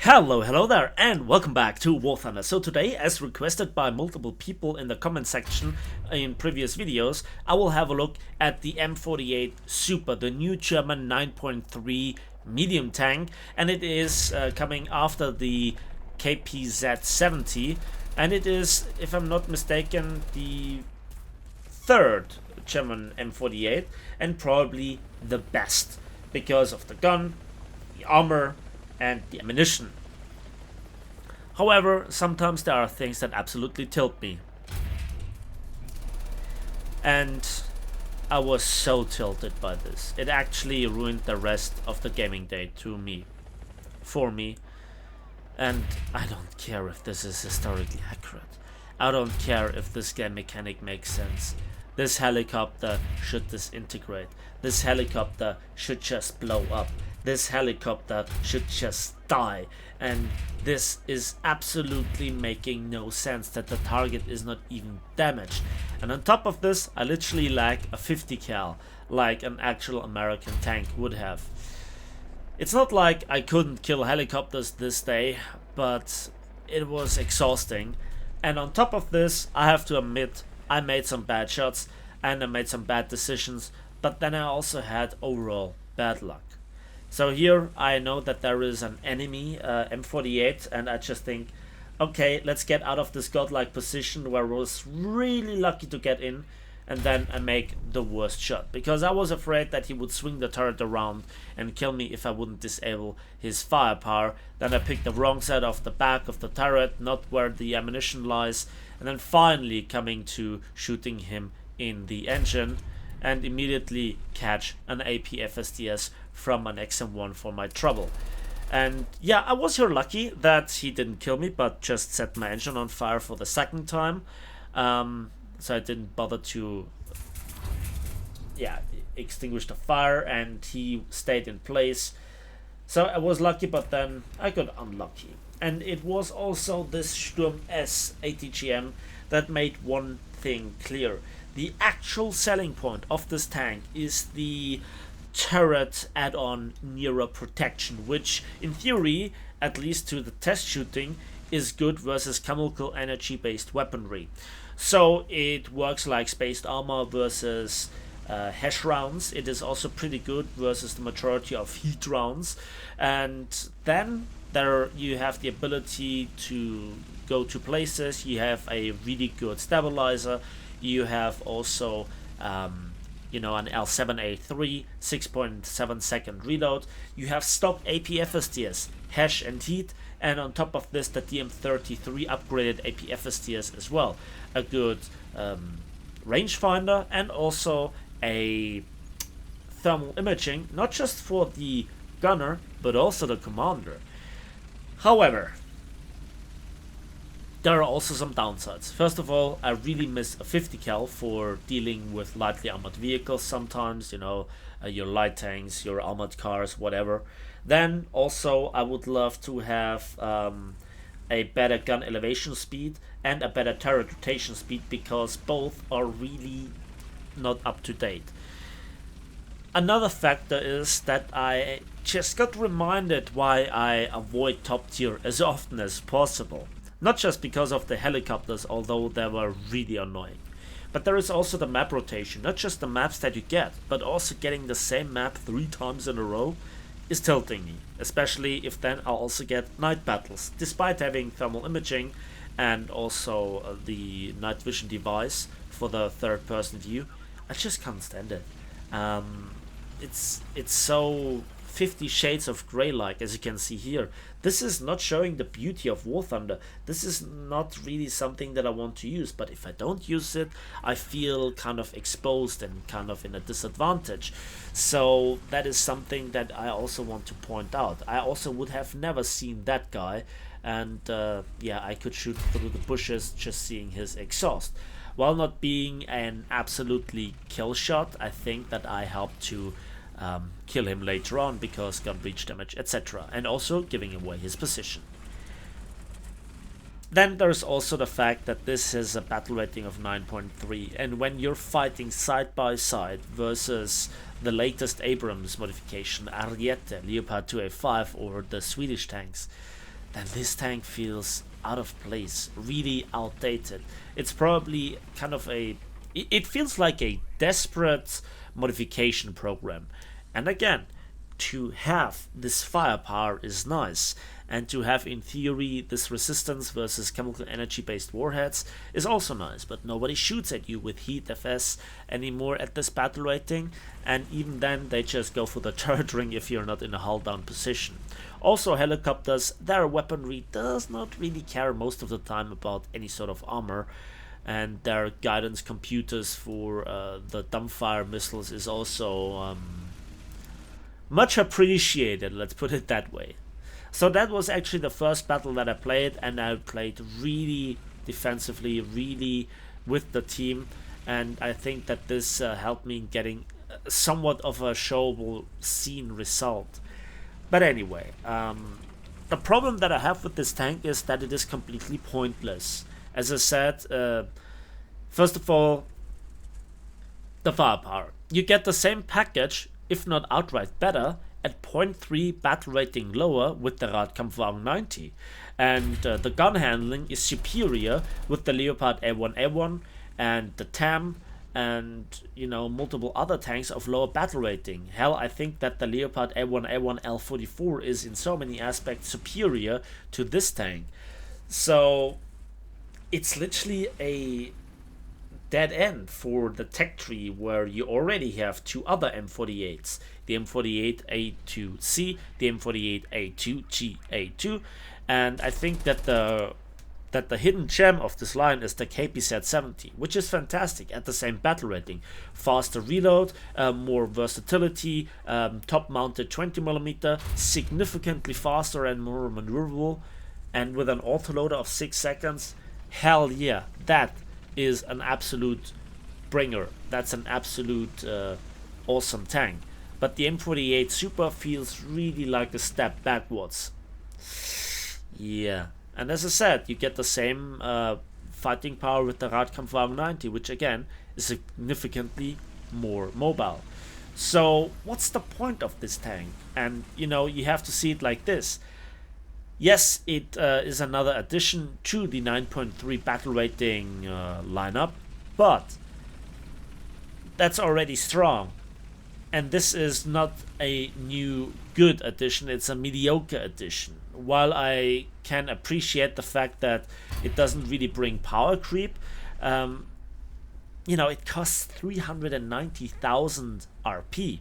Hello there, and welcome back to War Thunder. So today, as requested by multiple people in the comment section in previous videos, I will have a look at the M48 Super, the new German 9.3 medium tank, and it is coming after the KPZ-70, and it is, if I'm not mistaken, the third German M48, and probably the best, because of the gun, the armor, and the ammunition. However, sometimes there are things that absolutely tilt me. And I was so tilted by this. It actually ruined the rest of the gaming day for me. And I don't care if this is historically accurate. I don't care if this game mechanic makes sense. This helicopter should disintegrate. This helicopter should just blow up. This helicopter should just die. And this is absolutely making no sense that the target is not even damaged. And on top of this, I literally lack a 50 cal, like an actual American tank would have. It's not like I couldn't kill helicopters this day, but it was exhausting. And on top of this, I have to admit, I made some bad shots and I made some bad decisions, but then I also had overall bad luck. So here I know that there is an enemy M48, and I just think, okay, let's get out of this godlike position where I was really lucky to get in, and then I make the worst shot, because I was afraid that he would swing the turret around and kill me if I wouldn't disable his firepower. Then I picked the wrong side of the back of the turret, not where the ammunition lies, and then finally coming to shooting him in the engine, and immediately catch an AP FSDS from an XM1 for my trouble. And yeah, I was here lucky that he didn't kill me, but just set my engine on fire for the second time. So I didn't bother to extinguish the fire, and he stayed in place. So I was lucky, but then I got unlucky. And it was also this Sturm S ATGM that made one thing clear. The actual selling point of this tank is the turret add-on Nero protection, which in theory, at least to the test shooting, is good versus chemical energy based weaponry. So it works like spaced armor versus hash rounds. It is also pretty good versus the majority of heat rounds. And then there you have the ability to go to places. You have a really good stabilizer. You have also an L7A3 6.7 second reload. You have stock AP FSDS, hash and heat, and on top of this the DM33 upgraded AP FSDS as well. A good rangefinder, and also a thermal imaging, not just for the gunner but also the commander. However, there are also some downsides. First of all, I really miss a 50 cal for dealing with lightly armored vehicles sometimes, your light tanks, your armored cars, whatever. Then also I would love to have a better gun elevation speed and a better turret rotation speed, because both are really not up to date. Another factor is that I just got reminded why I avoid top tier as often as possible. Not just because of the helicopters, although they were really annoying. But there is also the map rotation. Not just the maps that you get, but also getting the same map 3 times in a row is tilting me. Especially if then I'll also get night battles. Despite having thermal imaging and also the night vision device for the third person view, I just can't stand it. It's so 50 Shades of Grey like, as you can see here. This is not showing the beauty of War Thunder. This is not really something that I want to use, but if I don't use it, I feel kind of exposed and kind of in a disadvantage. So that is something that I also want to point out. I also would have never seen that guy, and I could shoot through the bushes just seeing his exhaust. While not being an absolutely kill shot, I think that I helped to kill him later on because gun breach damage, etc., and also giving away his position. Then there's also the fact that this is a battle rating of 9.3, and when you're fighting side by side versus the latest Abrams modification, Ariete, Leopard 2A5, or the Swedish tanks, then this tank feels out of place, really outdated. It's probably kind of it feels like a desperate modification program. And again, to have this firepower is nice, and to have in theory this resistance versus chemical energy based warheads is also nice, but nobody shoots at you with heat FS anymore at this battle rating, and even then they just go for the turret ring if you're not in a hull down position. Also, helicopters, their weaponry does not really care most of the time about any sort of armor, and their guidance computers for the dumbfire missiles is also much appreciated, let's put it that way. So that was actually the first battle that I played, and I played really defensively, really with the team, and I think that this helped me in getting somewhat of a showable scene result. But anyway, the problem that I have with this tank is that it is completely pointless. As I said, first of all, the firepower. You get the same package, if not outright better, at 0.3 battle rating lower with the Radkampfwagen 90. And the gun handling is superior with the Leopard A1A1 and the TAM and, you know, multiple other tanks of lower battle rating. Hell, I think that the Leopard A1A1 L44 is in so many aspects superior to this tank. So it's literally a dead end for the tech tree where you already have two other M48s, the M48A2C, the M48A2G-A2, and I think that the hidden gem of this line is the KPZ-70, which is fantastic at the same battle rating. Faster reload, more versatility, top-mounted 20mm, significantly faster and more maneuverable, and with an autoloader of 6 seconds. Hell yeah, that is an absolute bringer. That's an absolute awesome tank. But the M48 Super feels really like a step backwards. Yeah. And as I said, you get the same fighting power with the Radkampfwagen 90, which again is significantly more mobile. So what's the point of this tank? And you know, you have to see it like this. Yes, it is another addition to the 9.3 battle rating lineup, but that's already strong. And this is not a new good addition, it's a mediocre addition. While I can appreciate the fact that it doesn't really bring power creep, you know, it costs 390,000 RP.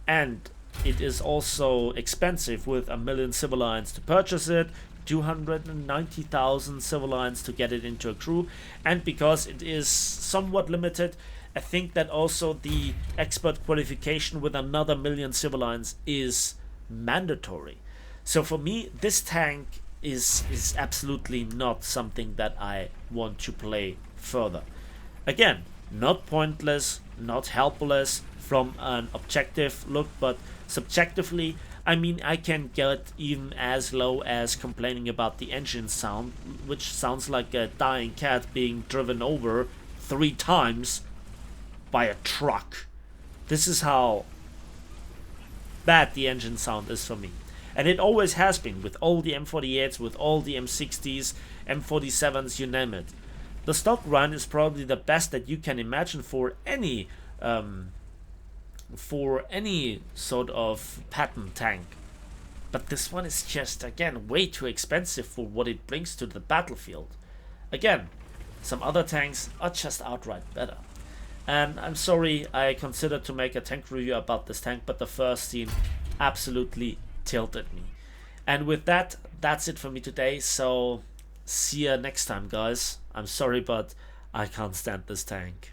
And it is also expensive with 1 million civilians to purchase it, 290,000 civilians to get it into a crew, and because it is somewhat limited, I think that also the expert qualification with another 1 million civilians is mandatory. So for me, this tank is absolutely not something that I want to play further. Again, not pointless, not helpless from an objective look, but subjectively, I mean, I can get even as low as complaining about the engine sound, which sounds like a dying cat being driven over 3 times by a truck. This is how bad the engine sound is for me. And it always has been with all the M48s, with all the M60s, M47s, you name it. The stock run is probably the best that you can imagine for any sort of Patton tank. But this one is just, again, way too expensive for what it brings to the battlefield. Again, some other tanks are just outright better. And I'm sorry I considered to make a tank review about this tank, but the first scene absolutely tilted me. And with that, that's it for me today, so see ya next time, guys. I'm sorry, but I can't stand this tank.